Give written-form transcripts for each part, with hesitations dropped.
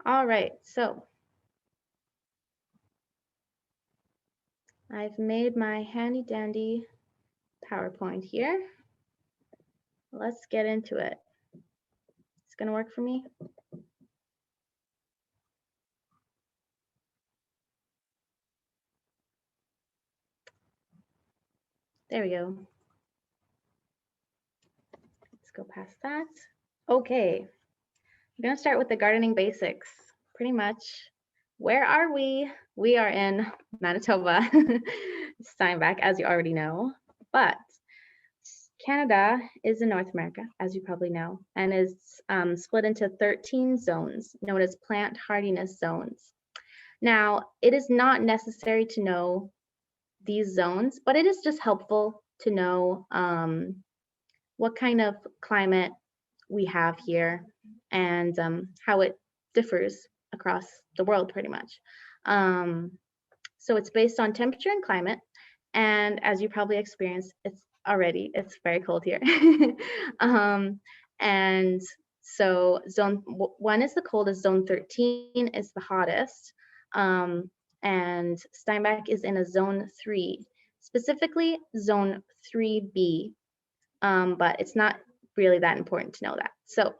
All right, so I've made my handy dandy PowerPoint here. Let's get into it. It's gonna work for me. There we go. Let's go past that. Okay, I'm gonna start with the gardening basics. Pretty much, where are we? We are in Manitoba, Steinbach, as you already know, but Canada is in North America, as you probably know, and is split into 13 zones known as plant hardiness zones. Now, it is not necessary to know these zones, but it is just helpful to know what kind of climate we have here and how it differs across the world pretty much. So it's based on temperature and climate. And as you probably experienced, it's very cold here. And so zone 1 is the coldest, zone 13 is the hottest. And Steinbach is in a zone 3, specifically zone 3B, but it's not really that important to know that. So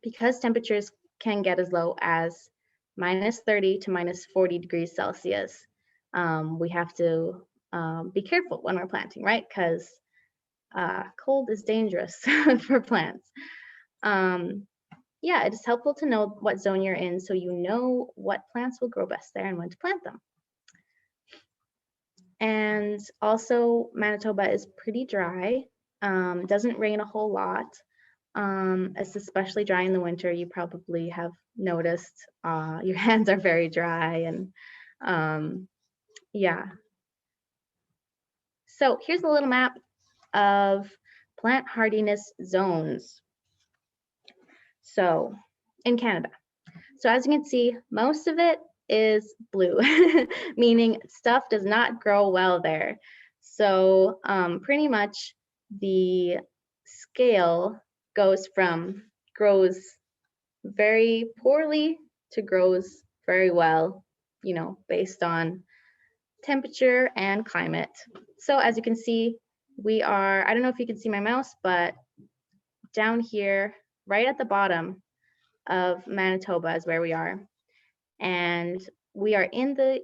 because temperatures can get as low as -30 to -40 degrees Celsius, we have to be careful when we're planting, right? Because cold is dangerous for plants. Yeah, it is helpful to know what zone you're in so you know what plants will grow best there and when to plant them. And also, Manitoba is pretty dry. It doesn't rain a whole lot. It's especially dry in the winter. You probably have noticed your hands are very dry and yeah. So here's a little map of plant hardiness zones. So in Canada. So as you can see, most of it is blue, meaning stuff does not grow well there. So pretty much the scale goes from grows very poorly to grows very well, you know, based on temperature and climate. So as you can see, we are, I don't know if you can see my mouse, but down here, right at the bottom of Manitoba is where we are. And we are in the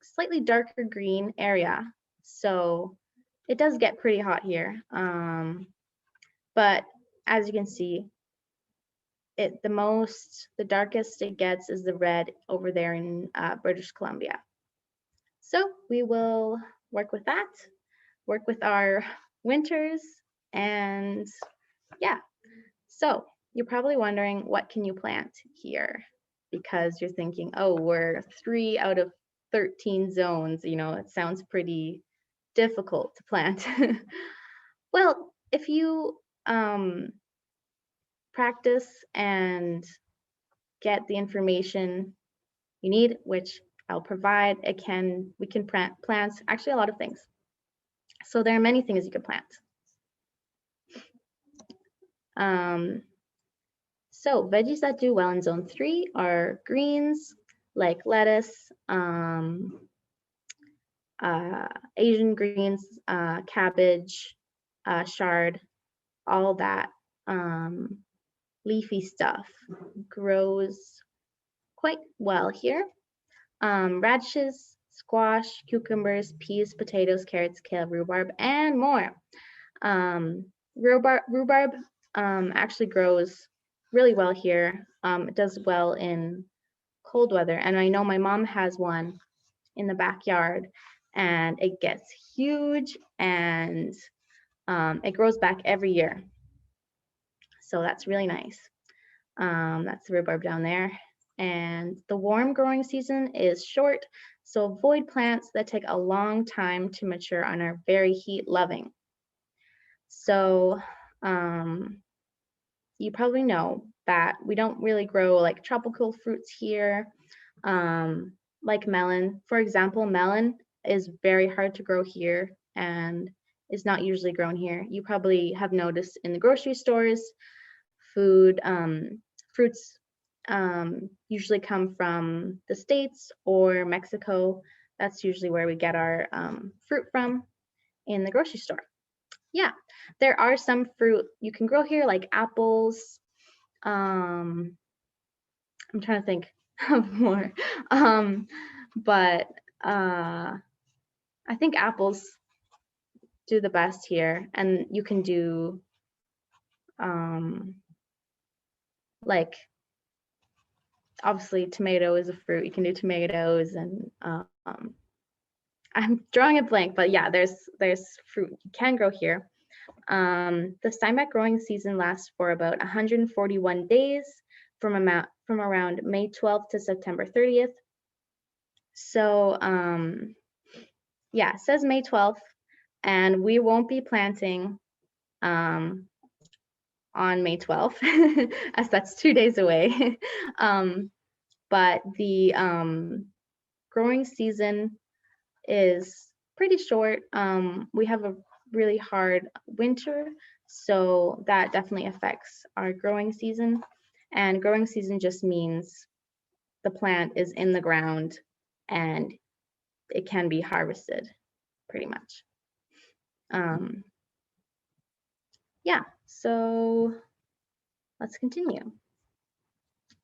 slightly darker green area. So it does get pretty hot here. But as you can see, the darkest it gets is the red over there in British Columbia. So we will work with that, work with our winters, and yeah. So you're probably wondering, what can you plant here? Because you're thinking, oh, we're 3 out of 13 zones, you know, it sounds pretty difficult to plant. Well, if you practice and get the information you need, which I'll provide, we can plant actually a lot of things. So there are many things you can plant. So veggies that do well in zone 3 are greens like lettuce, Asian greens, cabbage, chard, all that leafy stuff grows quite well here. Radishes, squash, cucumbers, peas, potatoes, carrots, kale, rhubarb, and more. Rhubarb actually grows really well here. It does well in cold weather, and I know my mom has one in the backyard, and it gets huge, and it grows back every year. So that's really nice. That's the rhubarb down there. And the warm growing season is short, so avoid plants that take a long time to mature and are very heat loving. So you probably know that we don't really grow like tropical fruits here, like melon. For example, melon is very hard to grow here and is not usually grown here. You probably have noticed in the grocery stores, fruits usually come from the States or Mexico. That's usually where we get our fruit from in the grocery store. Yeah, there are some fruit you can grow here, like apples. I'm trying to think of more, but I think apples do the best here, and you can do like, obviously tomato is a fruit. You can do tomatoes, and I'm drawing a blank, but yeah, there's fruit you can grow here. The Steinbeck growing season lasts for about 141 days from around May 12th to September 30th. So yeah, it says May 12th, and we won't be planting on May 12th, as that's 2 days away. But the growing season is pretty short. We have a really hard winter, so that definitely affects our growing season. And growing season just means the plant is in the ground and it can be harvested, pretty much. Yeah, so let's continue.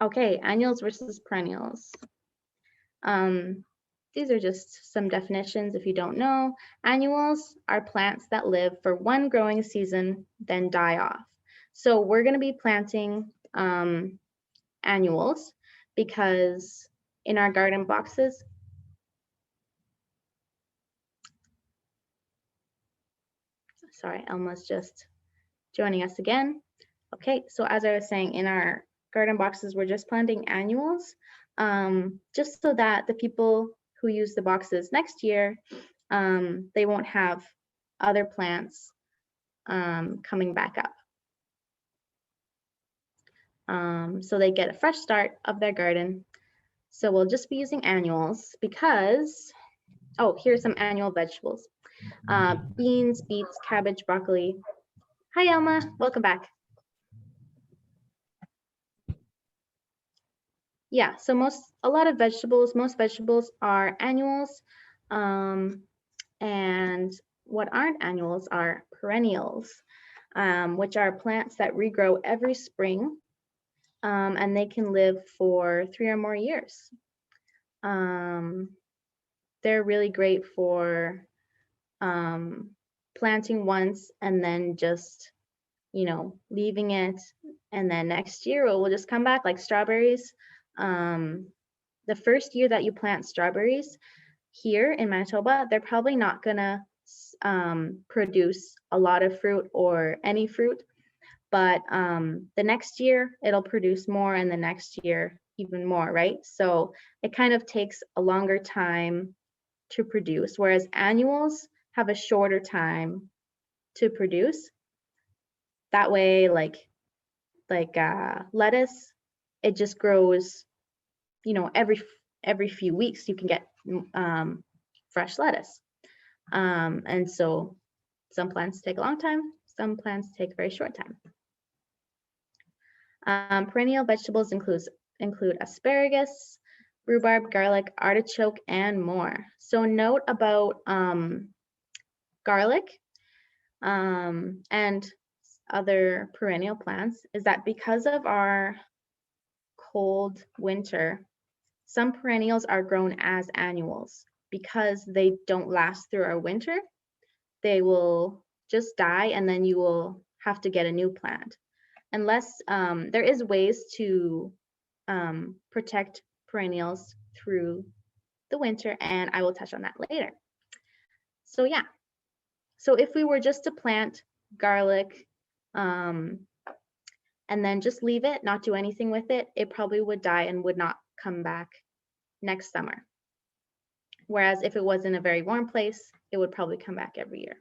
Okay, annuals versus perennials. These are just some definitions if you don't know. Annuals are plants that live for one growing season, then die off. So we're going to be planting annuals because in our garden boxes, sorry, Elma's just joining us again. Okay, so as I was saying, in our garden boxes, we're just planting annuals, just so that the people who use the boxes next year, they won't have other plants coming back up. So they get a fresh start of their garden. So we'll just be using annuals because, oh, here's some annual vegetables. Beans, beets, cabbage, broccoli. Hi, Elma, welcome back. Yeah, so most vegetables are annuals, and what aren't annuals are perennials, which are plants that regrow every spring, and they can live for 3 or more years. They're really great for planting once and then just, you know, leaving it, and then next year it will just come back, like strawberries. The first year that you plant strawberries here in Manitoba, they're probably not gonna produce a lot of fruit or any fruit, but the next year it'll produce more, and the next year even more, right? So it kind of takes a longer time to produce, whereas annuals have a shorter time to produce. That way, like lettuce, it just grows, you know, every few weeks you can get fresh lettuce. And so some plants take a long time, some plants take a very short time. Perennial vegetables include asparagus, rhubarb, garlic, artichoke, and more. So note about garlic and other perennial plants is that because of our cold winter, some perennials are grown as annuals because they don't last through our winter. They will just die, and then you will have to get a new plant. Unless there is ways to protect perennials through the winter, and I will touch on that later. So yeah, so if we were just to plant garlic and then just leave it, not do anything with it, it probably would die and would not come back next summer. Whereas if it was in a very warm place, it would probably come back every year.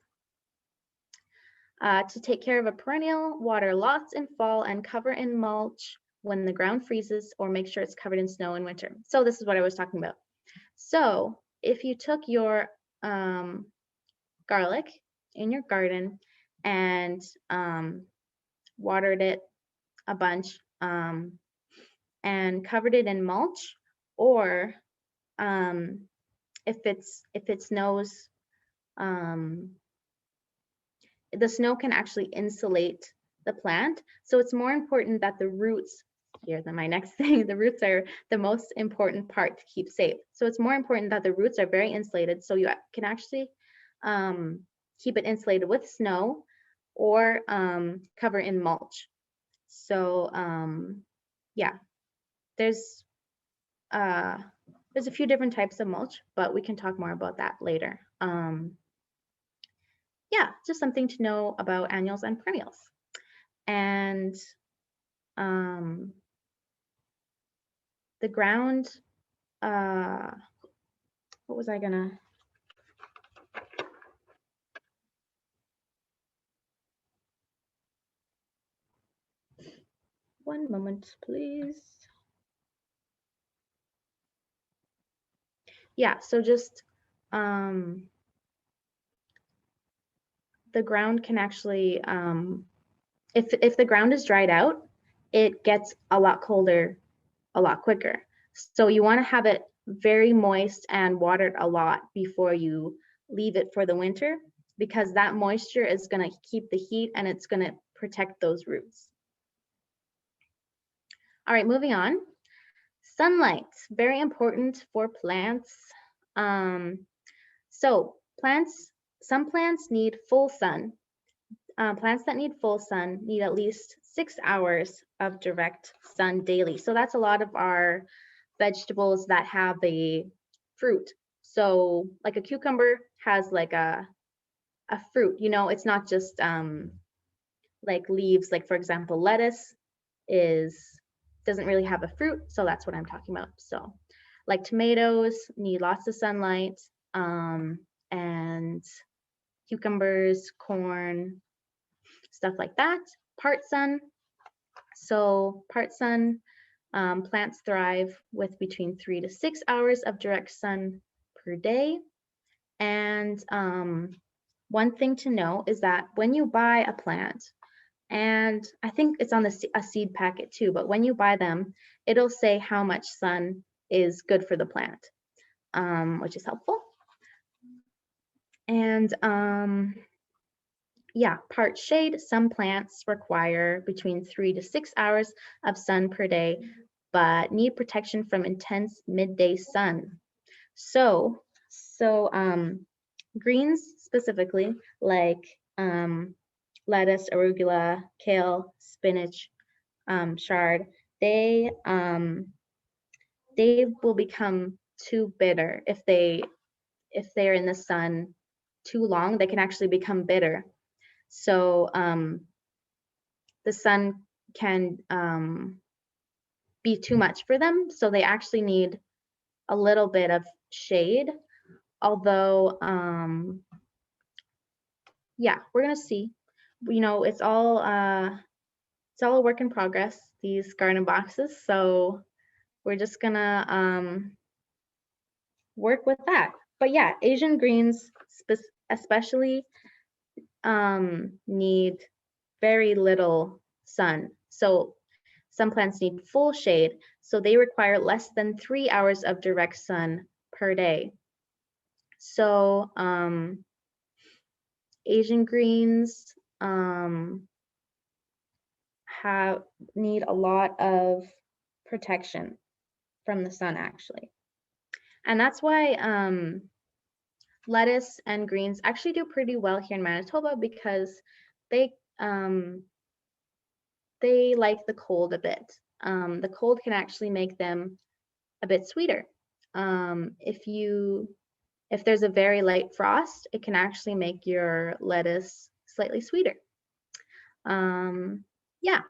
To take care of a perennial, water lots in fall and cover in mulch when the ground freezes, or make sure it's covered in snow in winter. So this is what I was talking about. So if you took your garlic in your garden and watered it a bunch, and covered it in mulch, or if it snows, the snow can actually insulate the plant. So it's more important that the roots, here's my next thing, the roots are the most important part to keep safe. So it's more important that the roots are very insulated, so you can actually keep it insulated with snow or cover in mulch. So yeah, there's a few different types of mulch, but we can talk more about that later. Yeah, just something to know about annuals and perennials. And the ground, what was I gonna? One moment, please. Yeah, so just the ground can actually, if the ground is dried out, it gets a lot colder a lot quicker. So you want to have it very moist and watered a lot before you leave it for the winter, because that moisture is going to keep the heat and it's going to protect those roots. All right, moving on. Sunlight, very important for plants. So some plants need full sun. Plants that need full sun need at least 6 hours of direct sun daily. So that's a lot of our vegetables that have a fruit. So like a cucumber has like a fruit, you know, it's not just like leaves. Like for example, lettuce doesn't really have a fruit, so that's what I'm talking about. So like tomatoes need lots of sunlight, and cucumbers, corn, stuff like that. Part sun. So part sun, plants thrive with between 3 to 6 hours of direct sun per day. And one thing to know is that when you buy a plant, and I think it's on a seed packet too, but when you buy them, it'll say how much sun is good for the plant, which is helpful. And yeah, part shade. Some plants require between 3 to 6 hours of sun per day, but need protection from intense midday sun. So greens specifically, like lettuce, arugula, kale, spinach, chard, they will become too bitter if they're in the sun too long. They can actually become bitter. So the sun can be too much for them. So they actually need a little bit of shade. Although, yeah, we're gonna see. You know, it's all a work in progress, these garden boxes. So we're just gonna work with that. But yeah, Asian greens especially need very little sun. So some plants need full shade, so they require less than 3 hours of direct sun per day. So Asian greens need a lot of protection from the sun, actually. And that's why lettuce and greens actually do pretty well here in Manitoba, because they like the cold a bit. The cold can actually make them a bit sweeter. If there's a very light frost, it can actually make your lettuce slightly sweeter. Yeah,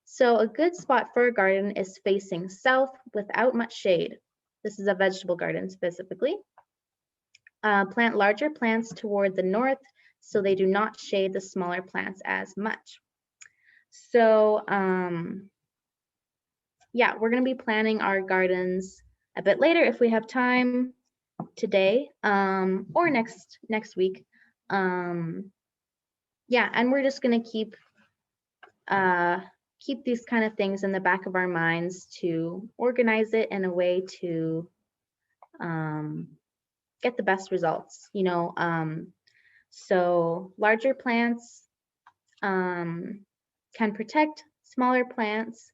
so a good spot for a garden is facing south without much shade. This is a vegetable garden specifically. Plant larger plants toward the north so they do not shade the smaller plants as much. So yeah, we're going to be planning our gardens a bit later if we have time today, or next week. Yeah, and we're just going to keep keep these kind of things in the back of our minds to organize it in a way to get the best results, you know. So larger plants can protect smaller plants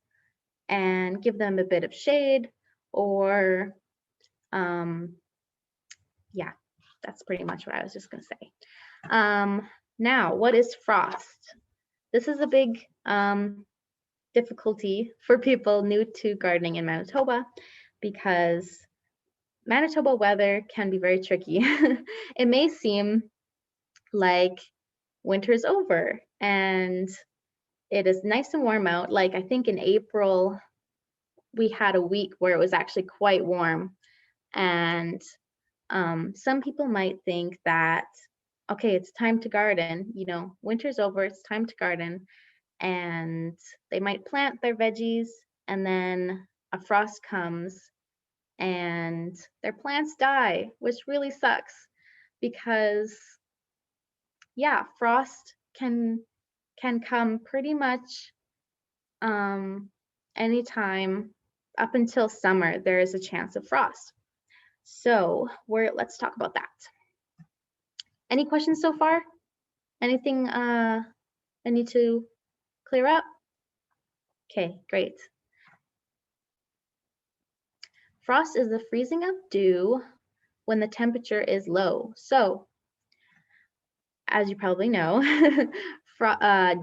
and give them a bit of shade, or yeah, that's pretty much what I was just going to say. Now, what is frost? This is a big difficulty for people new to gardening in Manitoba, because Manitoba weather can be very tricky. It may seem like winter's over and it is nice and warm out. Like, I think in April, we had a week where it was actually quite warm. And some people might think that, okay, it's time to garden, you know, winter's over, it's time to garden. And they might plant their veggies, and then a frost comes and their plants die, which really sucks, because yeah, frost can come pretty much anytime up until summer. There is a chance of frost. So let's talk about that. Any questions so far? Anything I need to clear up? Okay, great. Frost is the freezing of dew when the temperature is low. So, as you probably know,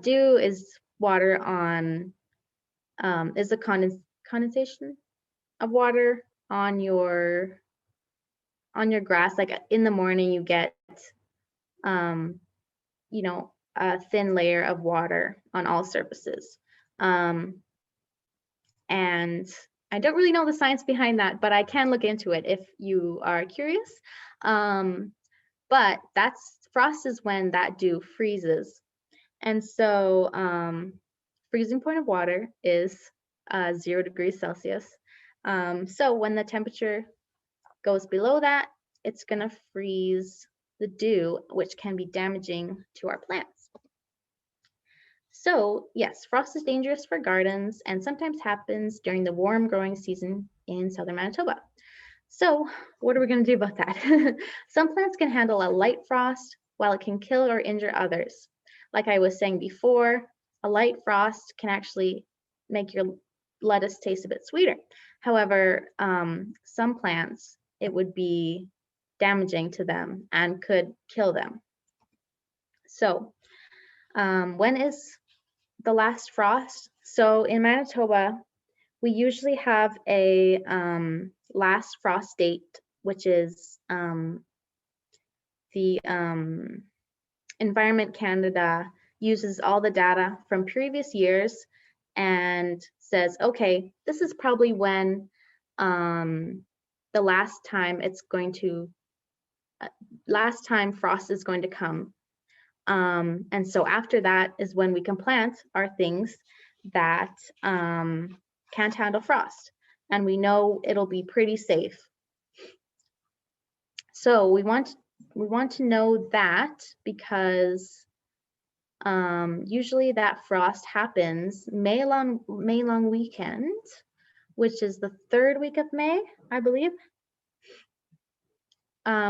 dew is water on, is the condensation of water on your grass. Like in the morning, you get, you know, a thin layer of water on all surfaces. And I don't really know the science behind that, but I can look into it if you are curious. But frost is when that dew freezes. And so freezing point of water is 0 degrees Celsius. So when the temperature goes below that, it's going to freeze the dew, which can be damaging to our plants. So yes, frost is dangerous for gardens and sometimes happens during the warm growing season in southern Manitoba. So what are we going to do about that? Some plants can handle a light frost, while it can kill or injure others. Like I was saying before, a light frost can actually make your lettuce taste a bit sweeter. However, some plants, it would be damaging to them and could kill them. So when is the last frost? So in Manitoba, we usually have a last frost date, which is the Environment Canada uses all the data from previous years and says, okay, this is probably when the last time frost is going to come. And so after that is when we can plant our things that can't handle frost, and we know it'll be pretty safe. So we want to know that, because usually that frost happens May long weekend, which is the 3rd week of May, I believe,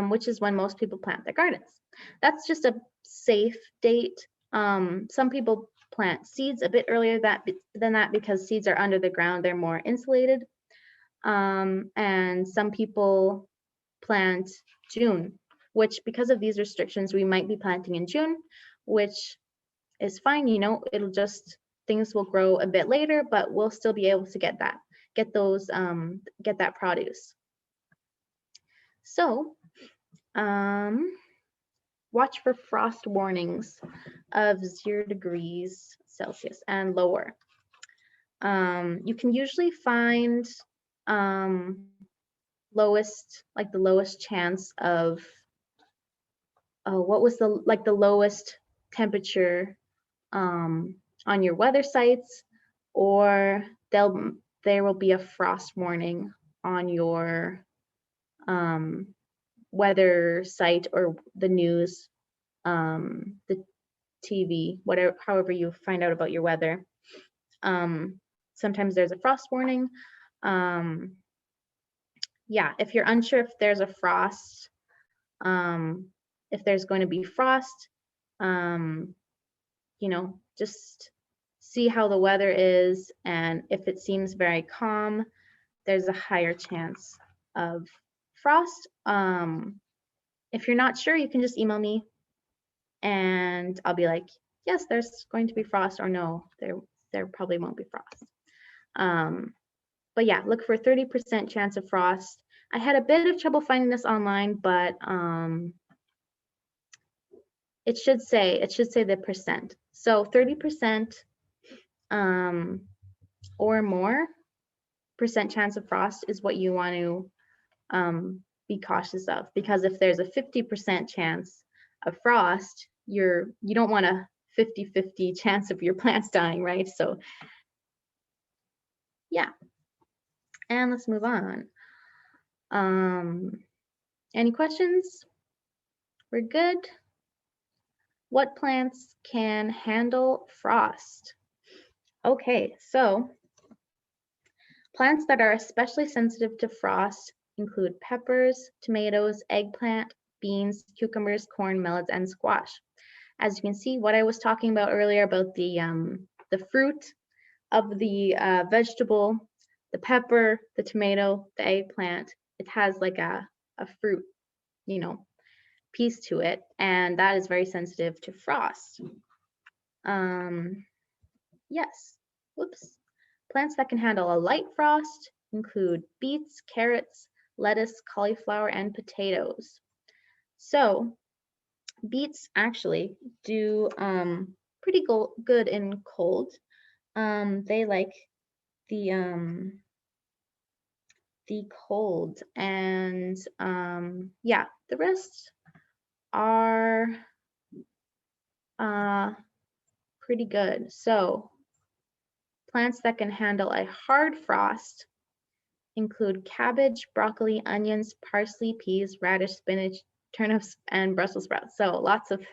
which is when most people plant their gardens. That's just a safe date. Some people plant seeds a bit earlier than that because seeds are under the ground, they're more insulated. And some people plant June, which, because of these restrictions, we might be planting in June, which is fine. You know, things will grow a bit later, but we'll still be able to get that produce. So watch for frost warnings of 0 degrees Celsius and lower. You can usually find the lowest chance of what was the lowest temperature on your weather sites, or there will be a frost warning on your weather site or the news, the TV, however you find out about your weather. Sometimes there's a frost warning. Yeah, if you're unsure if there's a frost, if there's going to be frost, you know, just see how the weather is, and if it seems very calm, there's a higher chance of frost. If you're not sure, you can just email me and I'll be like, yes, there's going to be frost, or no, there probably won't be frost. But yeah, look for 30% chance of frost. I had a bit of trouble finding this online, but it should say the percent. So 30% or more percent chance of frost is what you want to be cautious of, because if there's a 50% chance of frost, you don't want a 50-50 chance of your plants dying, right? So yeah, and let's move on. Any questions? We're good. What plants can handle frost? Okay, so plants that are especially sensitive to frost include peppers, tomatoes, eggplant, beans, cucumbers, corn, melons, and squash. As you can see, what I was talking about earlier about the fruit of the vegetable, the pepper, the tomato, the eggplant, it has like a fruit, you know, piece to it, and that is very sensitive to frost. Yes, whoops. Plants that can handle a light frost include beets, carrots, lettuce, cauliflower, and potatoes. So beets actually do pretty good in cold. They like the cold, and yeah, the rest are pretty good. So plants that can handle a hard frost include cabbage, broccoli, onions, parsley, peas, radish, spinach, turnips, and Brussels sprouts. So lots of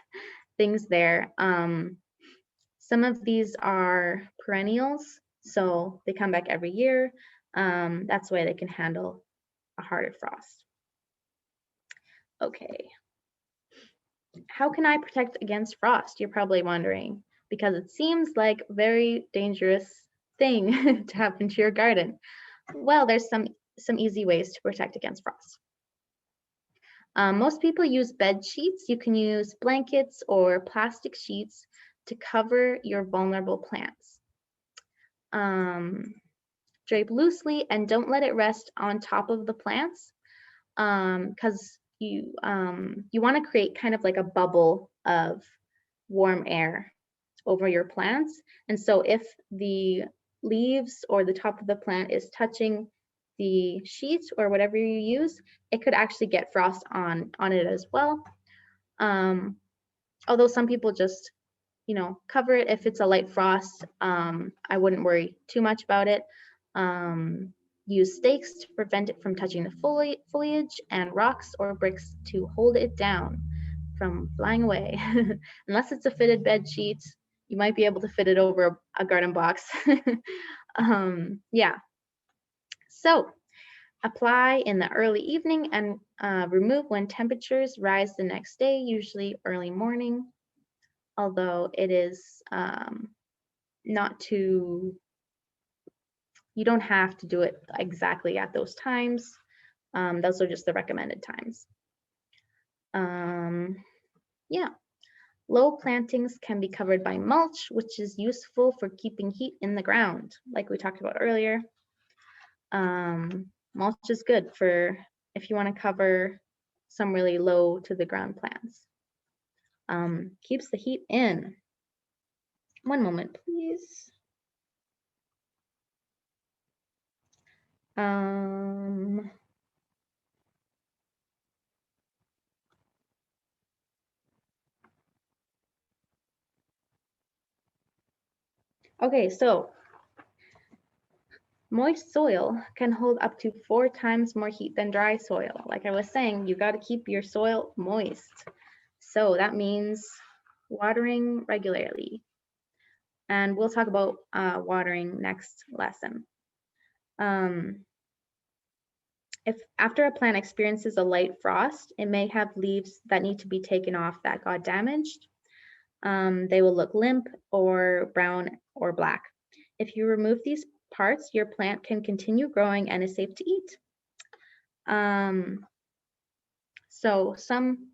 things there. Some of these are perennials, so they come back every year. That's why they can handle a harder frost. Okay. How can I protect against frost? You're probably wondering, because it seems like a very dangerous thing to happen to your garden. Well, there's some easy ways to protect against frost. Most people use bed sheets. You can use blankets or plastic sheets to cover your vulnerable plants. Drape loosely and don't let it rest on top of the plants, because you want to create kind of like a bubble of warm air over your plants. And so if the leaves or the top of the plant is touching the sheet or whatever you use, it could actually get frost on it as well. Although some people just, you know, cover it. If it's a light frost, I wouldn't worry too much about it. Use stakes to prevent it from touching the foliage, and rocks or bricks to hold it down from flying away. Unless it's a fitted bed sheet, you might be able to fit it over a garden box. Yeah. So apply in the early evening and remove when temperatures rise the next day, usually early morning. Although it is not too, you don't have to do it exactly at those times. Those are just the recommended times. Yeah. Low plantings can be covered by mulch, which is useful for keeping heat in the ground, like we talked about earlier. Mulch is good for if you want to cover some really low to the ground plants. Keeps the heat in. One moment, please. Okay, so moist soil can hold up to 4 times more heat than dry soil. Like I was saying, you got to keep your soil moist. So that means watering regularly. And we'll talk about watering next lesson. If after a plant experiences a light frost, it may have leaves that need to be taken off that got damaged. They will look limp or brown or black. If you remove these parts, your plant can continue growing and is safe to eat. So some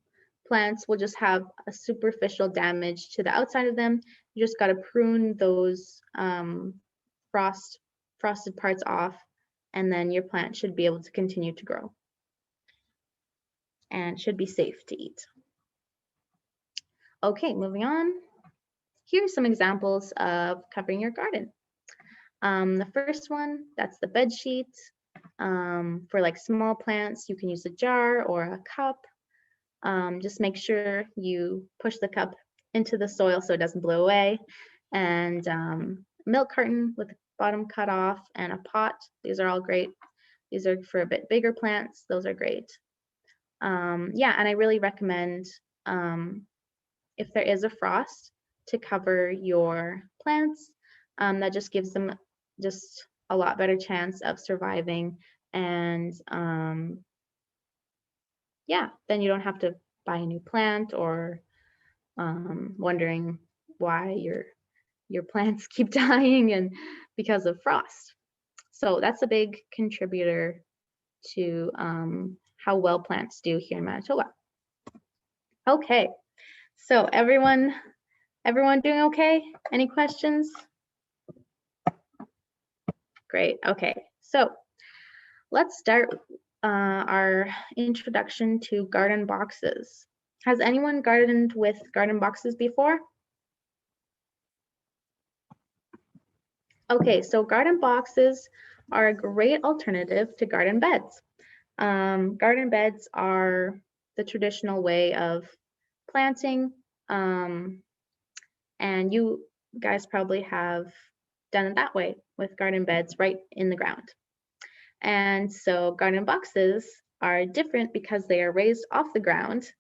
plants will just have a superficial damage to the outside of them. You just got to prune those frosted parts off, and then your plant should be able to continue to grow and should be safe to eat. Okay, moving on. Here are some examples of covering your garden. The first one, that's the bed sheet. For like small plants, you can use a jar or a cup. Just make sure you push the cup into the soil so it doesn't blow away. And milk carton with the bottom cut off and a pot. These are all great. These are for a bit bigger plants. Those are great. Yeah, and I really recommend if there is a frost to cover your plants. That just gives them just a lot better chance of surviving. And yeah, then you don't have to buy a new plant or wondering why your plants keep dying and because of frost. So that's a big contributor to how well plants do here in Manitoba. Okay, so everyone doing okay? Any questions? Great, okay. So let's start our introduction to garden boxes. Has anyone gardened with garden boxes before? Okay, so garden boxes are a great alternative to garden beds. Garden beds are the traditional way of planting, and you guys probably have done it that way with garden beds right in the ground. And so garden boxes are different because they are raised off the ground.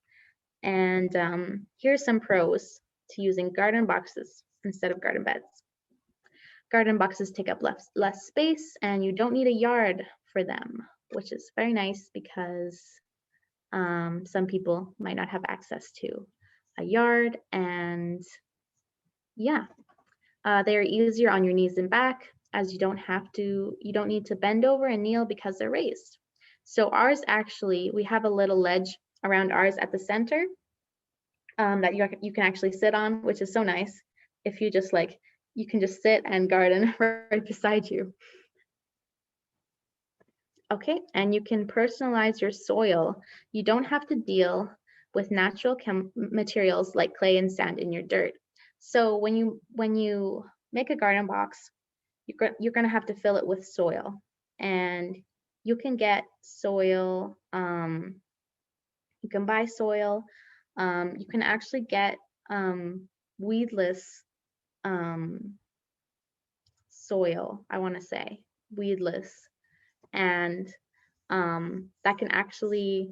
And here's some pros to using garden boxes instead of garden beds. Garden boxes take up less space and you don't need a yard for them, which is very nice because some people might not have access to a yard. And yeah, they are easier on your knees and back as you don't need to bend over and kneel because they're raised. So ours actually, we have a little ledge around ours at the center that you can actually sit on, which is so nice. If you just you can just sit and garden right beside you. Okay, and you can personalize your soil. You don't have to deal with natural materials like clay and sand in your dirt. So when you make a garden box, you're going to have to fill it with soil, and you can get soil. You can buy soil. You can actually get weedless soil. I want to say weedless, and that can actually,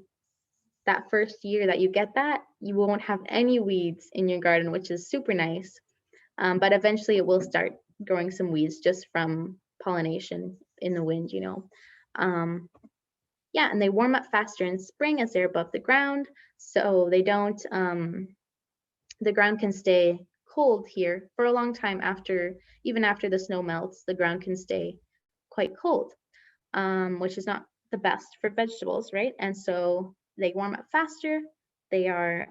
that first year that you get that, you won't have any weeds in your garden, which is super nice. But eventually it will start growing some weeds just from pollination in the wind, you know. Yeah, and they warm up faster in spring as they're above the ground, so they don't, the ground can stay cold here for a long time even after the snow melts. The ground can stay quite cold, which is not the best for vegetables, right? And so they warm up faster. They are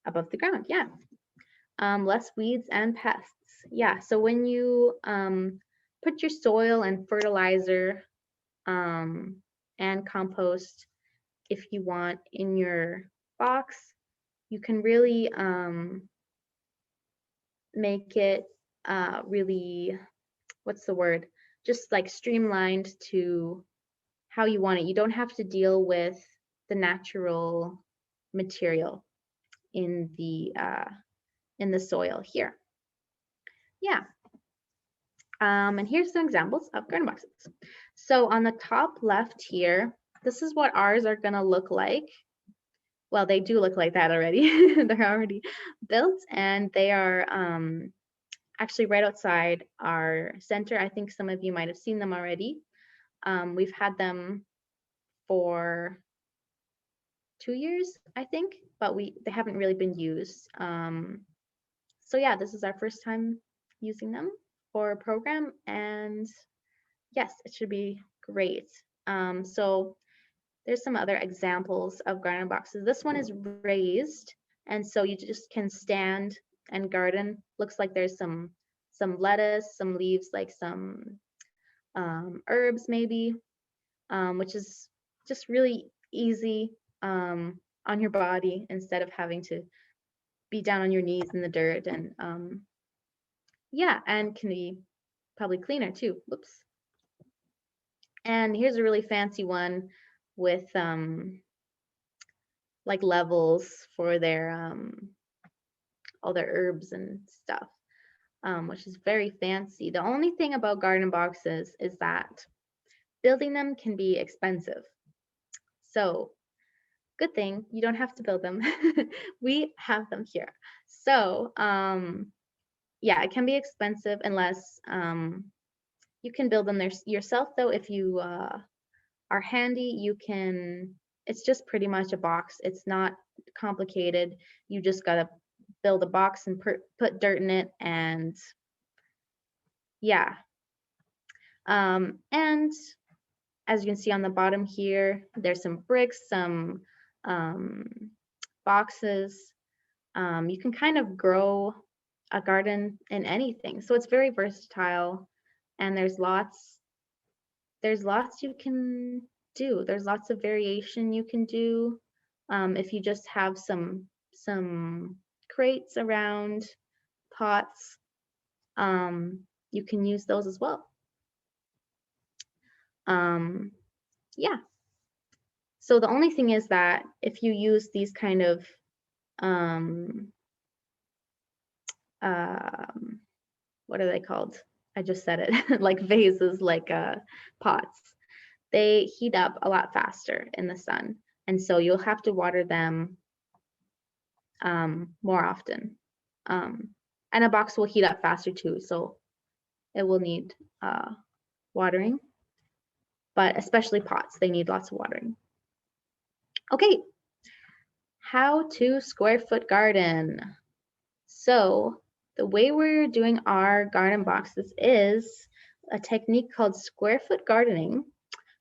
above the ground, yeah. Less weeds and pests. Yeah, so when you put your soil and fertilizer and compost, if you want, in your box, you can really make it really, what's the word? Just like streamlined to how you want it. You don't have to deal with the natural material in the soil here. Yeah. And here's some examples of garden boxes. So on the top left here, this is what ours are going to look like. well, they do look like that already. They're already built, and they are actually right outside our center. I think some of you might have seen them already. We've had them for 2 years, I think, but they haven't really been used. So yeah, this is our first time using them for a program, and yes, it should be great. So there's some other examples of garden boxes. This one is raised, and so you just can stand and garden. Looks like there's some lettuce, some leaves, like some herbs maybe, which is just really easy on your body instead of having to be down on your knees in the dirt. And yeah, and can be probably cleaner too. Whoops. And here's a really fancy one with like levels for their all their herbs and stuff, which is very fancy. The only thing about garden boxes is that building them can be expensive. So good thing you don't have to build them. We have them here. So yeah, it can be expensive unless you can build them there yourself, though. If you are handy, you can, it's just pretty much a box. It's not complicated. You just gotta build a box and put dirt in it, and yeah. And as you can see on the bottom here, there's some bricks, some boxes. You can kind of grow a garden in anything. So it's very versatile, and there's lots you can do. There's lots of variation you can do. If you just have some crates around, pots, you can use those as well. Yeah. So the only thing is that if you use these kind of what are they called? I just said it, like vases, like pots. They heat up a lot faster in the sun, and so you'll have to water them more often. And a box will heat up faster too, so it will need watering, but especially pots, they need lots of watering. Okay, how to square foot garden. So the way we're doing our garden boxes is a technique called square foot gardening.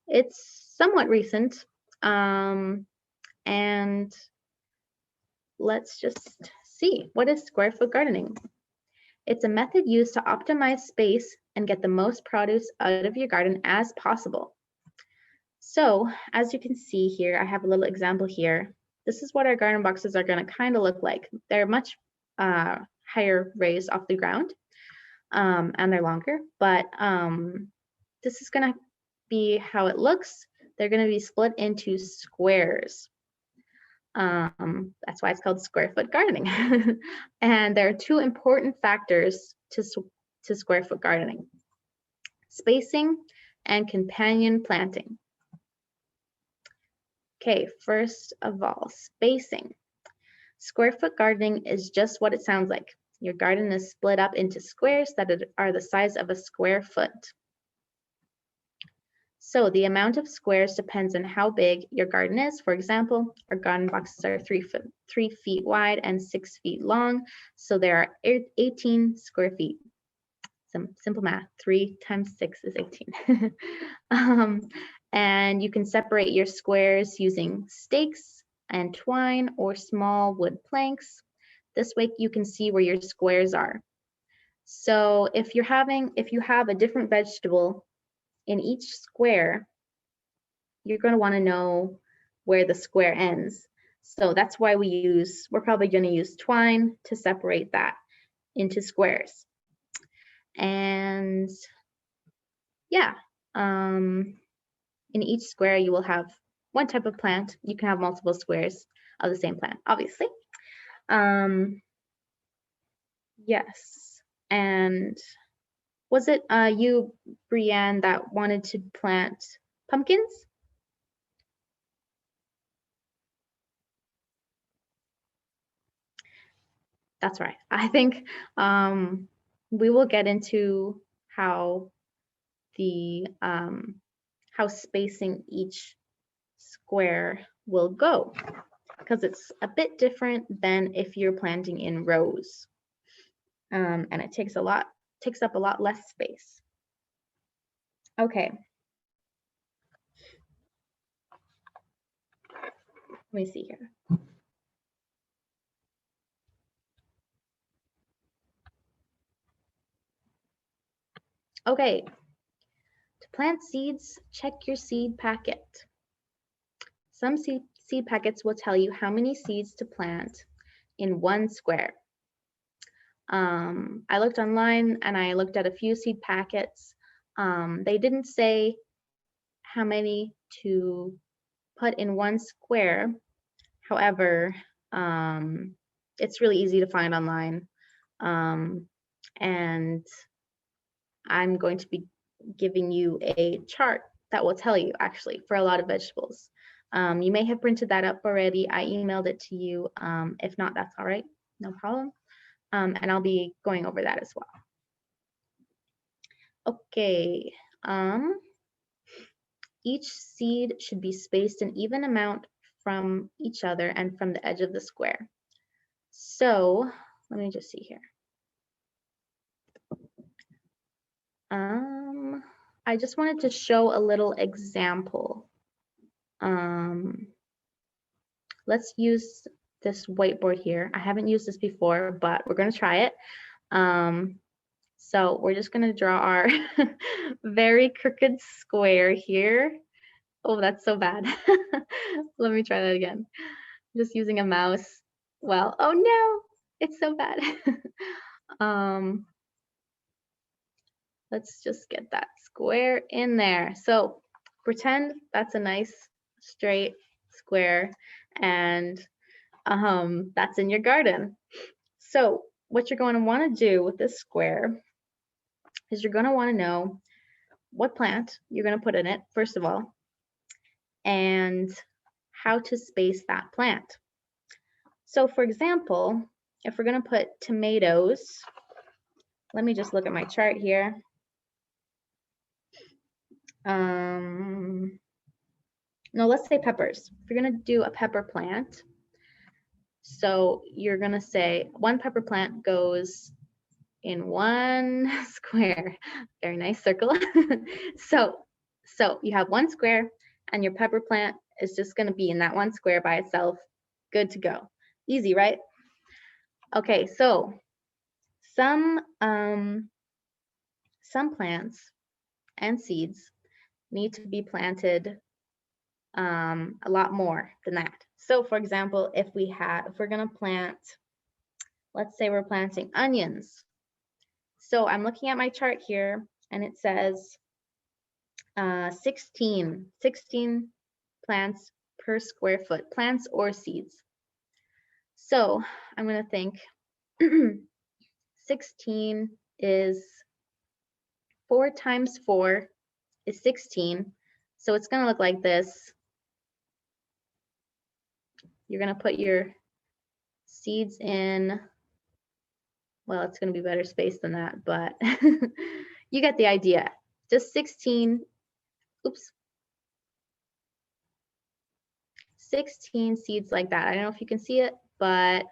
It's somewhat recent, and let's just see, what is square foot gardening? It's a method used to optimize space and get the most produce out of your garden as possible. So as you can see here, I have a little example here. This is what our garden boxes are going to kind of look like. They're much higher raised off the ground, and they're longer, but this is going to be how it looks. They're going to be split into squares. That's why it's called square foot gardening. And there are two important factors to square foot gardening: spacing and companion planting. Okay, first of all, spacing. Square foot gardening is just what it sounds like. Your garden is split up into squares that are the size of a square foot. So the amount of squares depends on how big your garden is. For example, our garden boxes are 3 feet wide and 6 feet long. So there are 18 square feet. Some simple math, 3 times 6 is 18. And you can separate your squares using stakes and twine or small wood planks. This way you can see where your squares are. So if you have a different vegetable in each square, you're going to want to know where the square ends. So that's why we're probably going to use twine to separate that into squares. And yeah, in each square you will have one type of plant. You can have multiple squares of the same plant, obviously. Yes, and was it you, Brianne, that wanted to plant pumpkins? That's right. I think we will get into how the how spacing each square will go, because it's a bit different than if you're planting in rows, and it takes up a lot less space. Okay. Let me see here. Okay. To plant seeds, check your seed packet. Some seed packets will tell you how many seeds to plant in one square. I looked online and I looked at a few seed packets. They didn't say how many to put in one square. However, it's really easy to find online. And I'm going to be giving you a chart that will tell you actually for a lot of vegetables. You may have printed that up already. I emailed it to you. If not, that's all right, no problem. And I'll be going over that as well. Okay. Each seed should be spaced an even amount from each other and from the edge of the square. So let me just see here. I just wanted to show a little example. Let's use this whiteboard here. I haven't used this before, but we're going to try it. So we're just going to draw our very crooked square here. Oh, that's so bad. Let me try that again. Just using a mouse. Well, oh no, it's so bad. Let's just get that square in there. So pretend that's a nice straight square, and that's in your garden. So what you're going to want to do with this square is you're going to want to know what plant you're going to put in it, first of all, and how to space that plant. So for example, if we're going to put tomatoes, let me just look at my chart here. No, let's say peppers. If you're going to do a pepper plant, so you're going to say one pepper plant goes in one square. Very nice circle. So you have one square and your pepper plant is just going to be in that one square by itself. Good to go. Easy, right? Okay, so some plants and seeds need to be planted a lot more than that. So for example, if we're going to plant, let's say we're planting onions. So I'm looking at my chart here and it says 16 plants per square foot, plants or seeds. So I'm going to think 16 is 4 times 4 is 16. So it's going to look like this. You're going to put your seeds in, well, it's going to be better spaced than that, but you get the idea. Just 16 seeds like that. I don't know if you can see it, but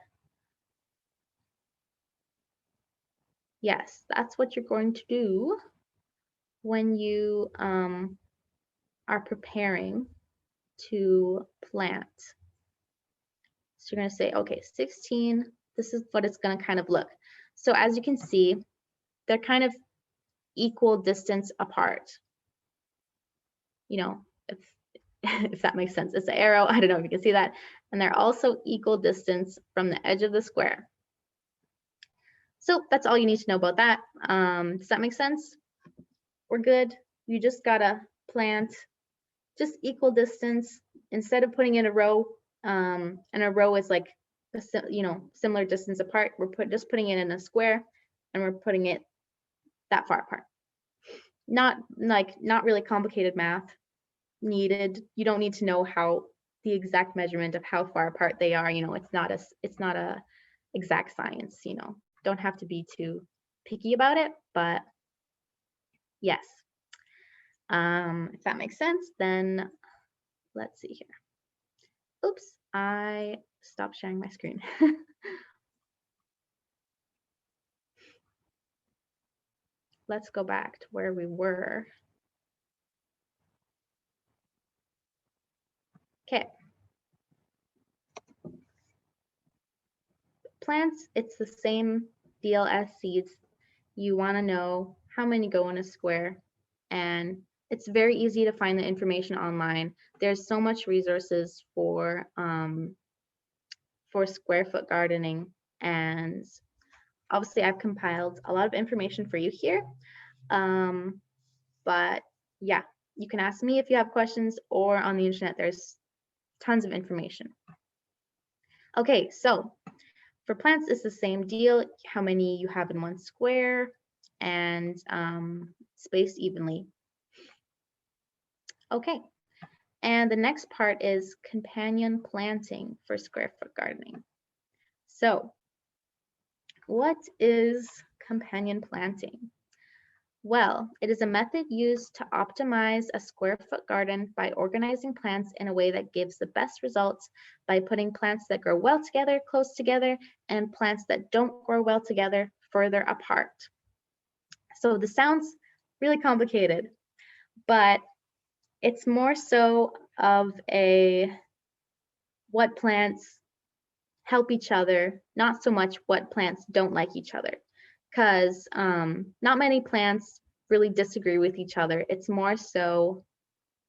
yes, that's what you're going to do when you are preparing to plant. So you're going to say, okay, 16, this is what it's going to kind of look. So as you can see, they're kind of equal distance apart. You know, if that makes sense. It's an arrow. I don't know if you can see that. And they're also equal distance from the edge of the square. So that's all you need to know about that. Does that make sense? We're good. You just gotta plant just equal distance instead of putting in a row. And a row is like, similar distance apart. We're just putting it in a square and we're putting it that far apart. Not really complicated math needed. You don't need to know how the exact measurement of how far apart they are. You know, it's not a exact science, you know. Don't have to be too picky about it, but yes. If that makes sense, then let's see here. Oops, I stopped sharing my screen. Let's go back to where we were. Okay. Plants, it's the same deal as seeds. You want to know how many go in a square, and it's very easy to find the information online. There's so much resources for square foot gardening, and obviously I've compiled a lot of information for you here. But yeah, you can ask me if you have questions, or on the internet there's tons of information. Okay, so for plants, it's the same deal, how many you have in one square, and spaced evenly. Okay, and the next part is companion planting for square foot gardening. So what is companion planting? Well, it is a method used to optimize a square foot garden by organizing plants in a way that gives the best results by putting plants that grow well together close together and plants that don't grow well together further apart. So this sounds really complicated, but it's more so of a what plants help each other, not so much what plants don't like each other, because not many plants really disagree with each other. It's more so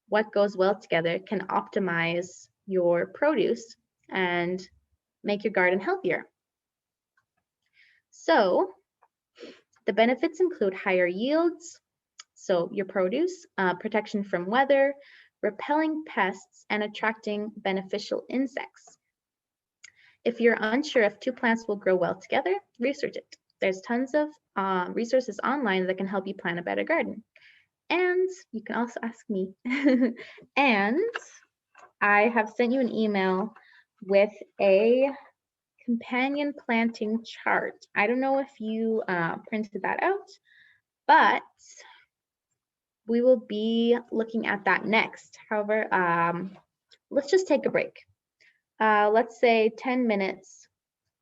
what goes well together can optimize your produce and make your garden healthier. So the benefits include higher yields, so your produce, protection from weather, repelling pests, and attracting beneficial insects. If you're unsure if two plants will grow well together, research it. There's tons of resources online that can help you plan a better garden. And you can also ask me. And I have sent you an email with a companion planting chart. I don't know if you printed that out, but we will be looking at that next. However, let's just take a break. Let's say 10 minutes,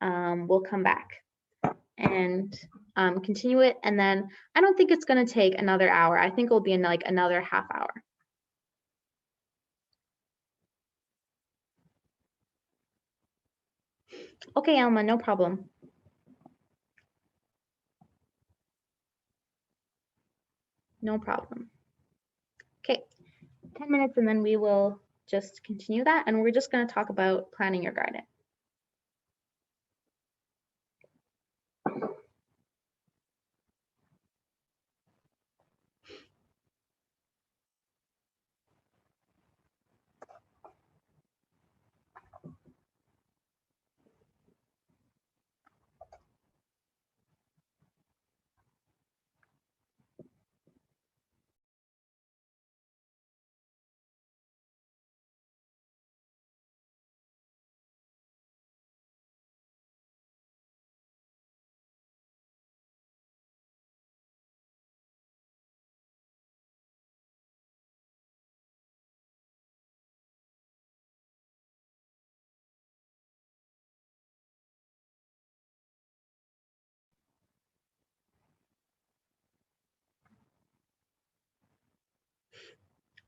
we'll come back and continue it. And then I don't think it's going to take another hour. I think it'll be in like another half hour. Okay, Alma, no problem. No problem. Okay, 10 minutes and then we will just continue that. And we're just going to talk about planning your garden.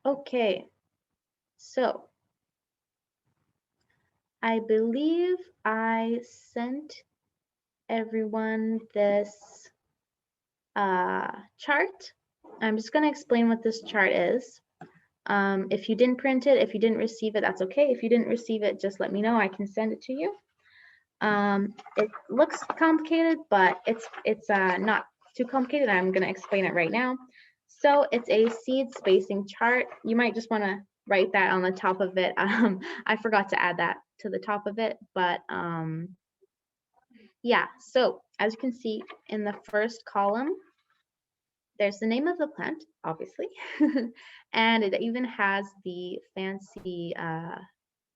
Okay, so I believe I sent everyone this chart. I'm just going to explain what this chart is. If you didn't print it, if you didn't receive it, that's okay. If you didn't receive it, just let me know. I can send it to you. It looks complicated, but it's not too complicated. I'm going to explain it right now. So it's a seed spacing chart. You might just want to write that on the top of it. I forgot to add that to the top of it, but yeah. So as you can see in the first column, there's the name of the plant, obviously, and it even has the fancy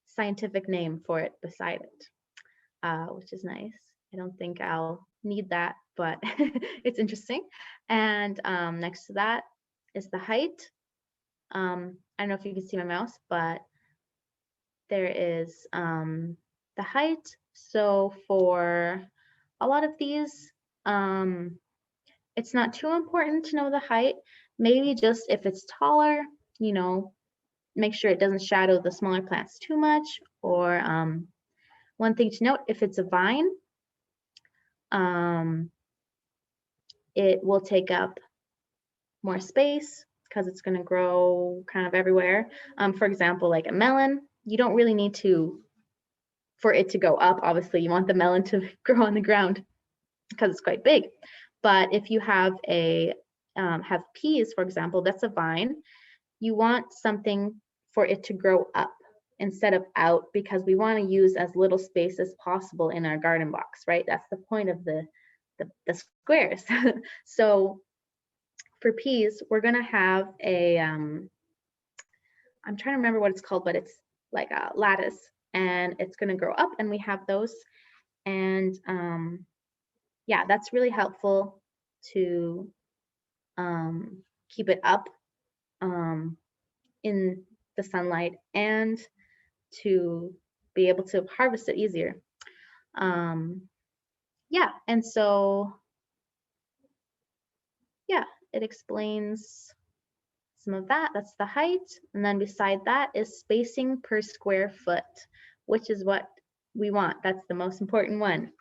scientific name for it beside it, which is nice. I don't think I'll need that, but it's interesting. And next to that is the height. I don't know if you can see my mouse, but there is the height. So for a lot of these, it's not too important to know the height. Maybe just if it's taller, you know, make sure it doesn't shadow the smaller plants too much. Or one thing to note, if it's a vine, it will take up more space because it's going to grow kind of everywhere. For example, like a melon, you don't really need for it to go up. Obviously, you want the melon to grow on the ground because it's quite big. But if you have have peas, for example, that's a vine, you want something for it to grow up instead of out, because we want to use as little space as possible in our garden box, right? That's the point of the squares. So for peas, we're gonna have I'm trying to remember what it's called, but it's like a lattice, and it's gonna grow up, and we have those. And yeah, that's really helpful to keep it up in the sunlight and to be able to harvest it easier. Yeah, and so yeah, it explains some of that. That's the height. And then beside that is spacing per square foot, which is what we want. That's the most important one.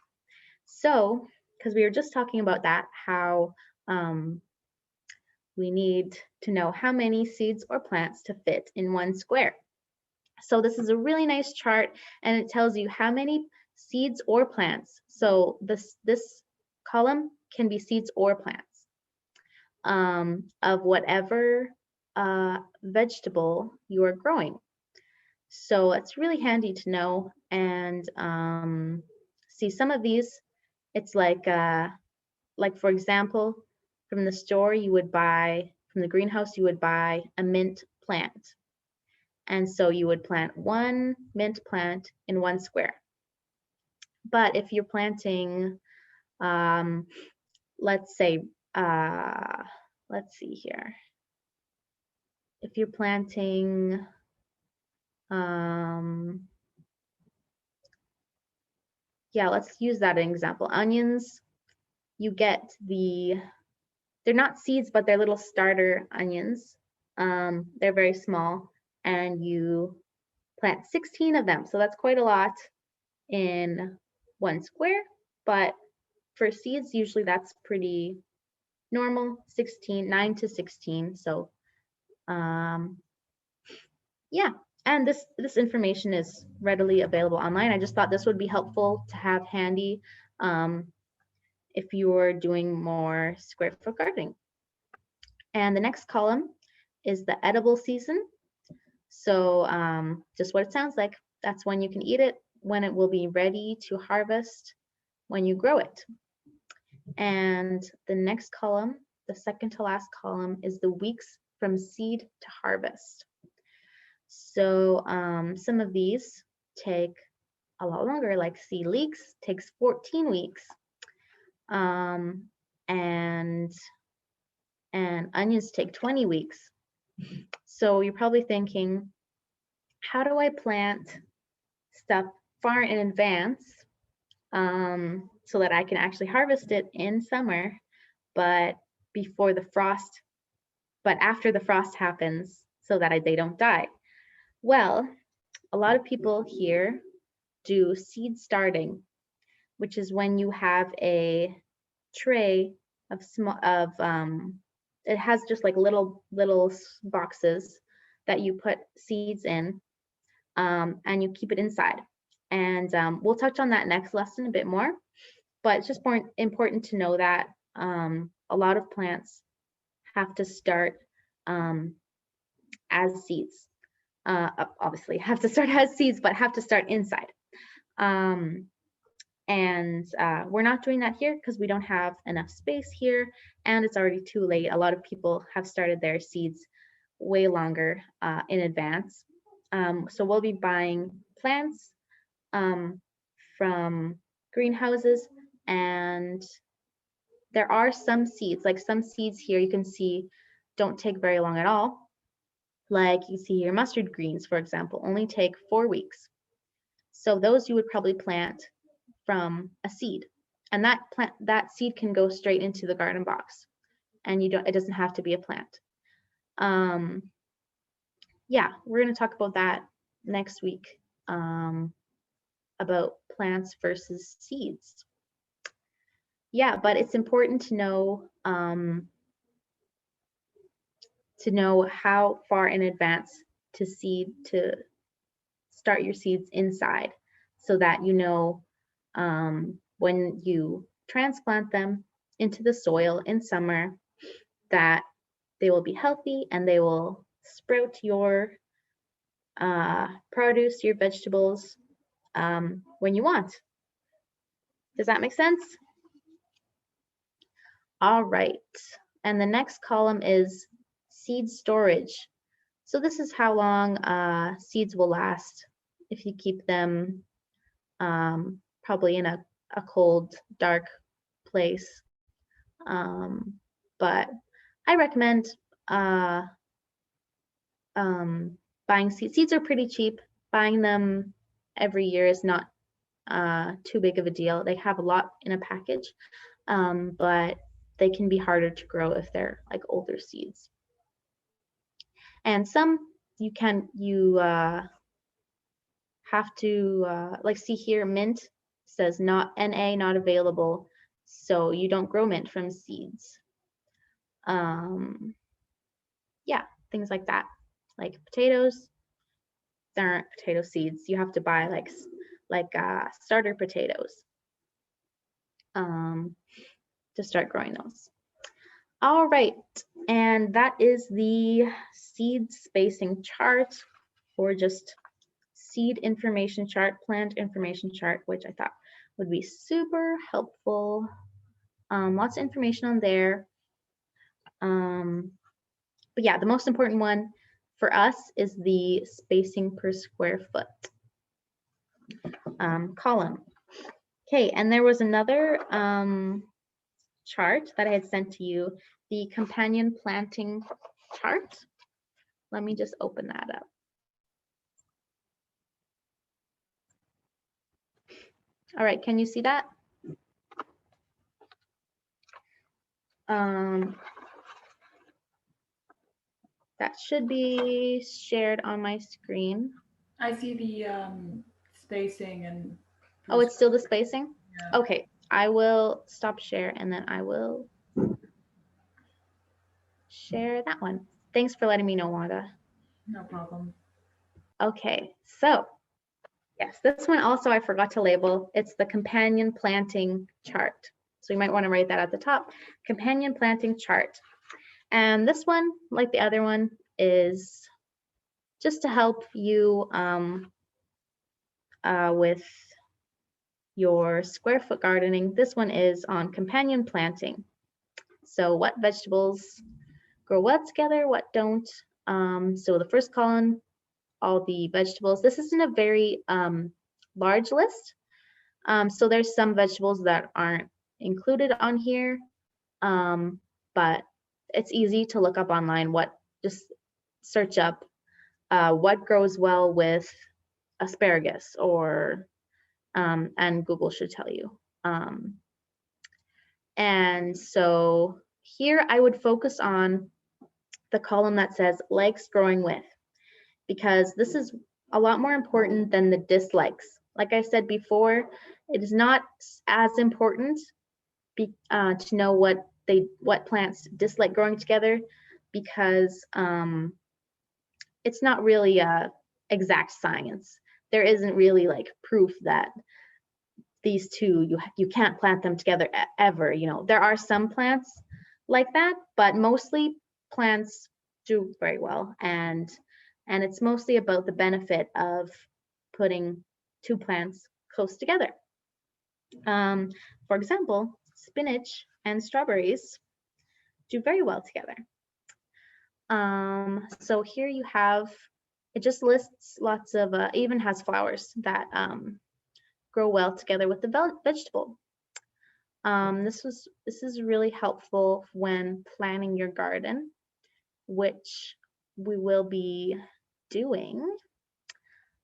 So, because we were just talking about that, how we need to know how many seeds or plants to fit in one square. So this is a really nice chart, and it tells you how many seeds or plants. So this column can be seeds or plants of whatever vegetable you are growing. So it's really handy to know. And see, some of these, it's like for example, from the store you would buy, from the greenhouse you would buy a mint plant. And so you would plant one mint plant in one square. But if you're planting, let's say, let's see here. If you're planting, yeah, let's use that example. Onions, you get they're not seeds, but they're little starter onions. They're very small, and you plant 16 of them. So that's quite a lot in one square, but for seeds, usually that's pretty normal, 9 to 16. So yeah, and this information is readily available online. I just thought this would be helpful to have handy if you're doing more square foot gardening. And the next column is the edible season. So just what it sounds like, that's when you can eat it, when it will be ready to harvest, when you grow it. And the next column, the second to last column, is the weeks from seed to harvest. So some of these take a lot longer, like seed leeks takes 14 weeks. And onions take 20 weeks. So you're probably thinking, how do I plant stuff far in advance so that I can actually harvest it in summer, but before the frost, but after the frost happens, so that they don't die? Well, a lot of people here do seed starting, which is when you have a tray of it has just like little boxes that you put seeds in, and you keep it inside. And we'll touch on that next lesson a bit more, but it's just more important to know that a lot of plants have to start as seeds. Obviously have to start as seeds, but have to start inside. And we're not doing that here because we don't have enough space here, and it's already too late. A lot of people have started their seeds way longer in advance. So we'll be buying plants from greenhouses And there are some seeds, like some seeds here you can see don't take very long at all. Like you see here, mustard greens, for example, only take 4 weeks. So those you would probably plant from a seed. And that seed can go straight into the garden box. And it doesn't have to be a plant. Yeah, we're going to talk about that next week, about plants versus seeds. Yeah, but it's important to know how far in advance to start your seeds inside, so that you know when you transplant them into the soil in summer that they will be healthy and they will sprout your produce, your vegetables, when you want. Does that make sense? All right. And the next column is seed storage. So this is how long seeds will last if you keep them probably in a cold, dark place. But I recommend buying seeds. Seeds are pretty cheap. Buying them every year is not too big of a deal. They have a lot in a package, but they can be harder to grow if they're like older seeds. And some you have to like see here, mint says not NA, not available, so you don't grow mint from seeds. Yeah, things like that. Like potatoes, there aren't potato seeds. You have to buy like starter potatoes to start growing those. All right, and that is the seed spacing chart, or just seed information chart, plant information chart, which I thought would be super helpful. Lots of information on there. But yeah, the most important one for us is the spacing per square foot column. Okay, and there was another chart that I had sent to you, the companion planting chart. Let me just open that up. All right, can you see that? That should be shared on my screen. I see the spacing and. Oh, it's still the spacing? Yeah. Okay, I will stop share and then I will share that one. Thanks for letting me know, Wanda. No problem. Okay, so yes, this one also I forgot to label. It's the companion planting chart. So you might want to write that at the top, companion planting chart. And this one, like the other one, is just to help you with your square foot gardening. This one is on companion planting. So what vegetables grow well together, what don't. So the first column, all the vegetables. This isn't a very large list. So there's some vegetables that aren't included on here, but it's easy to look up online. Just search up what grows well with asparagus, or and Google should tell you. And so here I would focus on the column that says likes growing with, because this is a lot more important than the dislikes. Like I said before, it is not as important to know what plants dislike growing together, because it's not really a exact science. There isn't really like proof that these two you can't plant them together ever. You know, there are some plants like that, but mostly plants do very well, and it's mostly about the benefit of putting two plants close together. For example, spinach and strawberries do very well together. So here you have, it just lists lots of, even has flowers that grow well together with the vegetable. This is really helpful when planning your garden, which we will be doing.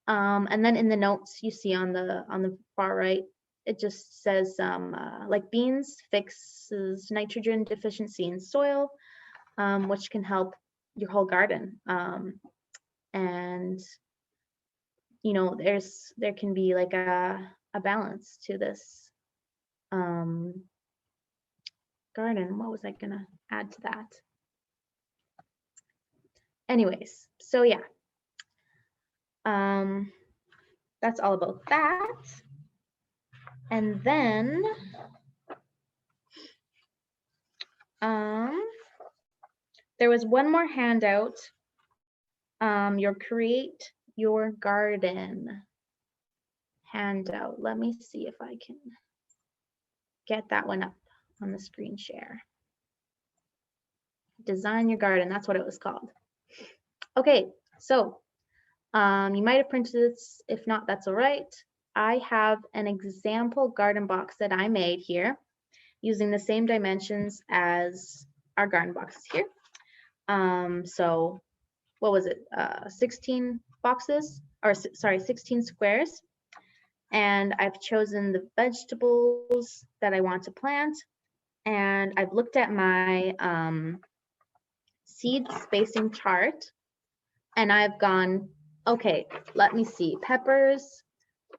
And then in the notes you see on the far right, it just says like beans fixes nitrogen deficiency in soil, which can help your whole garden. And you know, there can be like a balance to this garden. What was I gonna add to that? Anyways, so yeah, that's all about that. And then there was one more handout, your create your garden handout. Let me see if I can get that one up on the screen share. Design your garden, that's what it was called. Okay, so you might have printed this. If not, that's all right. I have an example garden box that I made here using the same dimensions as our garden boxes here. So what was it? 16 boxes, or sorry, 16 squares. And I've chosen the vegetables that I want to plant. And I've looked at my seed spacing chart, and I've gone, okay, let me see, peppers,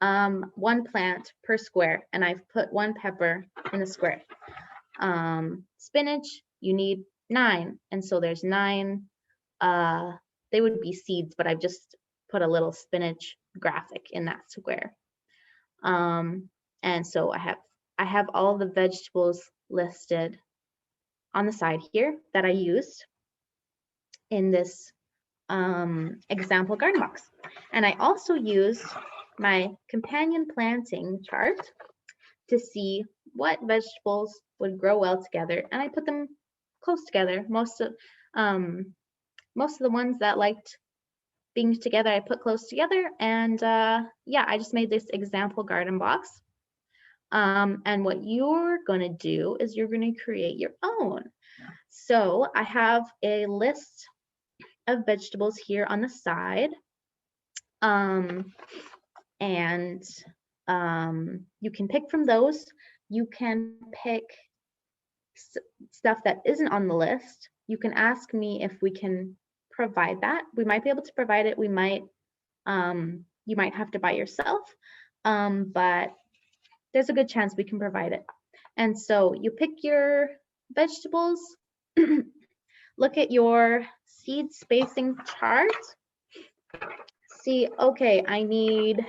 one plant per square, and I've put one pepper in a square. Spinach, you need 9, and so there's 9. They would be seeds, but I've just put a little spinach graphic in that square. And so I have all the vegetables listed on the side here that I used in this example garden box. And I also used my companion planting chart to see what vegetables would grow well together, and I put them close together. Most of the ones that liked being together, I put close together, and yeah, I just made this example garden box. And what you're going to do is you're going to create your own. So I have a list of vegetables here on the side, and you can pick from those. You can pick stuff that isn't on the list. You can ask me if we can provide that. We might be able to provide it. We might, you might have to buy yourself, but there's a good chance we can provide it. And so you pick your vegetables, look at your seed spacing chart, see, okay, I need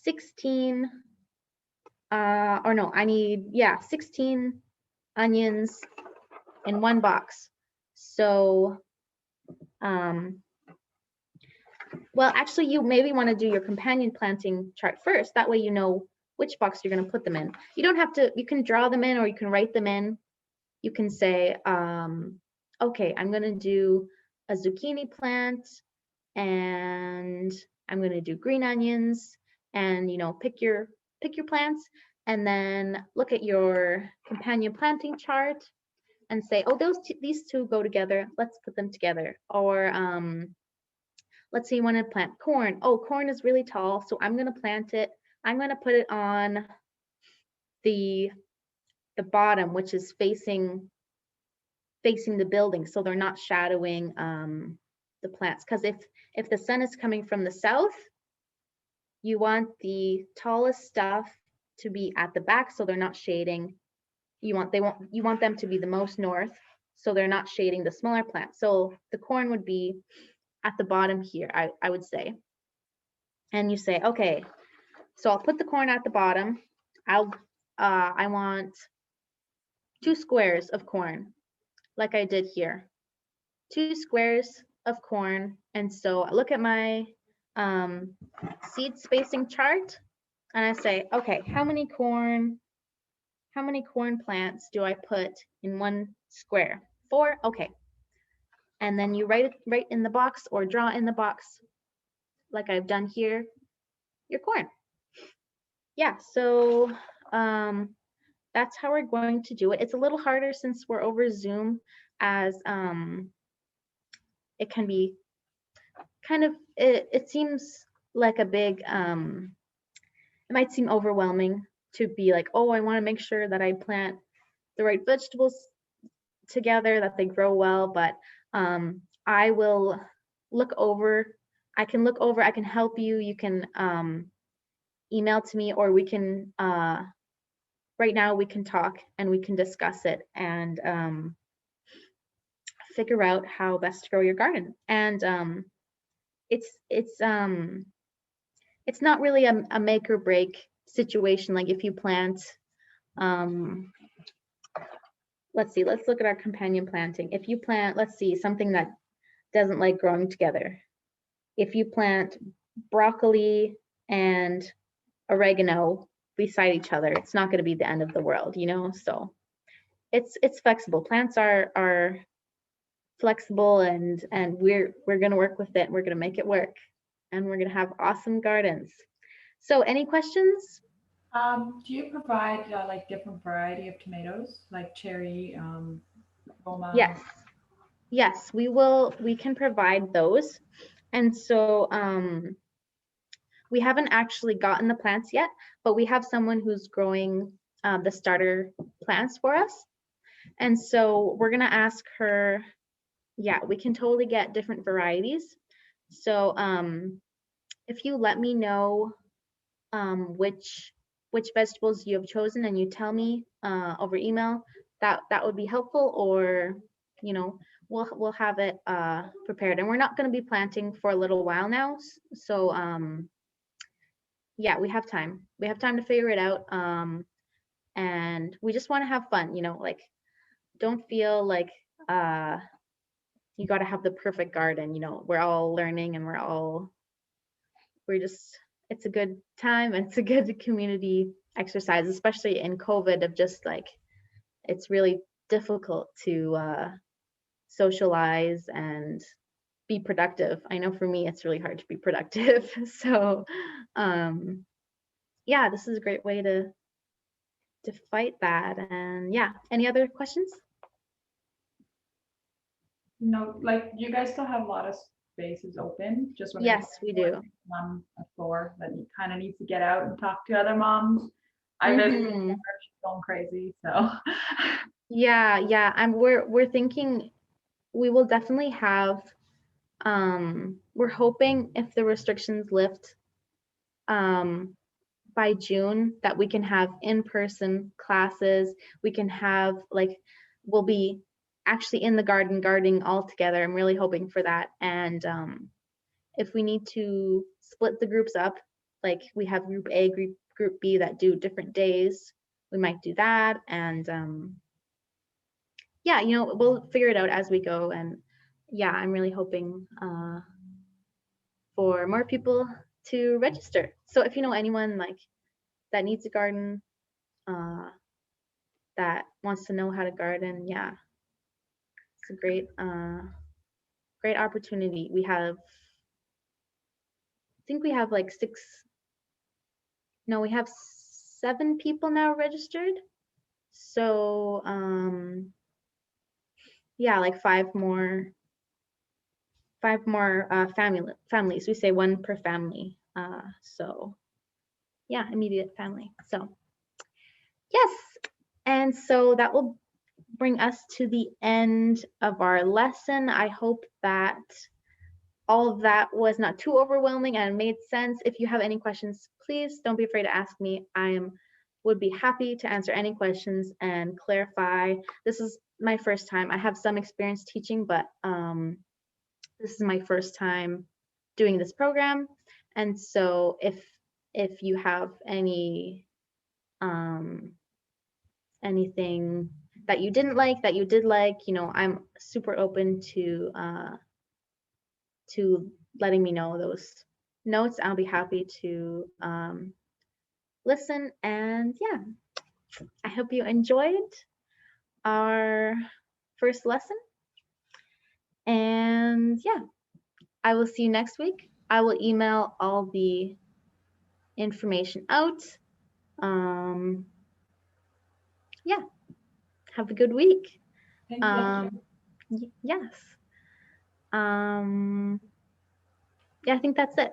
16, or no, I need, yeah, 16 onions in one box. So, well, actually, you maybe want to do your companion planting chart first. That way you know which box you're going to put them in. You don't have to, you can draw them in or you can write them in. You can say, okay, I'm going to do a zucchini plant, and I'm going to do green onions, and, you know, pick your plants, and then look at your companion planting chart and say, oh, these two go together, let's put them together. Or let's say you want to plant corn. Oh, corn is really tall, so I'm going to plant it. I'm going to put it on the bottom, which is facing the building, so they're not shadowing the plants. Because if the sun is coming from the south, you want the tallest stuff to be at the back, so they're not shading. You want them to be the most north, so they're not shading the smaller plants. So the corn would be at the bottom here, I would say. And you say, okay, so I'll put the corn at the bottom. I want 2 squares of corn, like I did here. 2 squares of corn. And so I look at my seed spacing chart, and I say, okay, how many corn plants do I put in one square? 4, okay. And then you write in the box or draw in the box, like I've done here, your corn. Yeah, so that's how we're going to do it. It's a little harder since we're over Zoom, as it can be kind of, it seems like a big, it might seem overwhelming to be like, oh, I want to make sure that I plant the right vegetables together, that they grow well, but I will look over. I can look over, I can help you. You can email to me, or we can, right now we can talk and we can discuss it and figure out how best to grow your garden. And it's it's um it's not really a make or break situation. Like if you plant, um let's see, let's look at our companion planting. If you plant, let's see, something that doesn't like growing together, if you plant broccoli and oregano beside each other, it's not going to be the end of the world, you know. So it's flexible. Plants are flexible, and we're going to work with it. We're going to make it work, and we're going to have awesome gardens. So any questions? Do you provide like different variety of tomatoes, like cherry, Roma? Yes. Yes, we can provide those. And so we haven't actually gotten the plants yet, but we have someone who's growing the starter plants for us. And so we're gonna ask her, yeah, we can totally get different varieties. So if you let me know which vegetables you have chosen, and you tell me over email, that would be helpful. Or you know, we'll have it prepared. And we're not going to be planting for a little while now, so yeah, we have time. We have time to figure it out. And we just want to have fun, you know, like don't feel like uh you got to have the perfect garden. You know, we're all learning, and we're just, it's a good time, and it's a good community exercise, especially in COVID, of just like, it's really difficult to socialize and be productive. I know for me, it's really hard to be productive. So yeah, this is a great way to fight that. And yeah, any other questions? No, like you guys still have a lot of spaces open. Just wondering if Yes, we anyone, do. mom of four that kind of needs to get out and talk to other moms. I live Hmm. she's going crazy, so Yeah, and we're thinking we will definitely have, we're hoping if the restrictions lift um by June, that we can have in-person classes. We can have like, we'll be actually in the garden gardening all together. I'm really hoping for that. And if we need to split the groups up, like we have group A, group B that do different days, we might do that. And yeah, you know, we'll figure it out as we go. And yeah, I'm really hoping for more people to register. So if you know anyone like that needs a garden, uh, that wants to know how to garden, yeah, it's a great opportunity. We have, I think we have like six, no, we have 7 people now registered. So yeah, like five more families. We say one per family. So yeah, immediate family. So yes, and so that will bring us to the end of our lesson. I hope that all of that was not too overwhelming and made sense. If you have any questions, please don't be afraid to ask me. Would be happy to answer any questions and clarify. This is my first time. I have some experience teaching, but this is my first time doing this program. And so if you have um, anything that you didn't like, that you did like, you know, I'm super open to letting me know those notes. I'll be happy to listen. And yeah, I hope you enjoyed our first lesson. And yeah, I will see you next week. I will email all the information out. Um, Have a good week. Thank you. Yes. Yeah, I think that's it.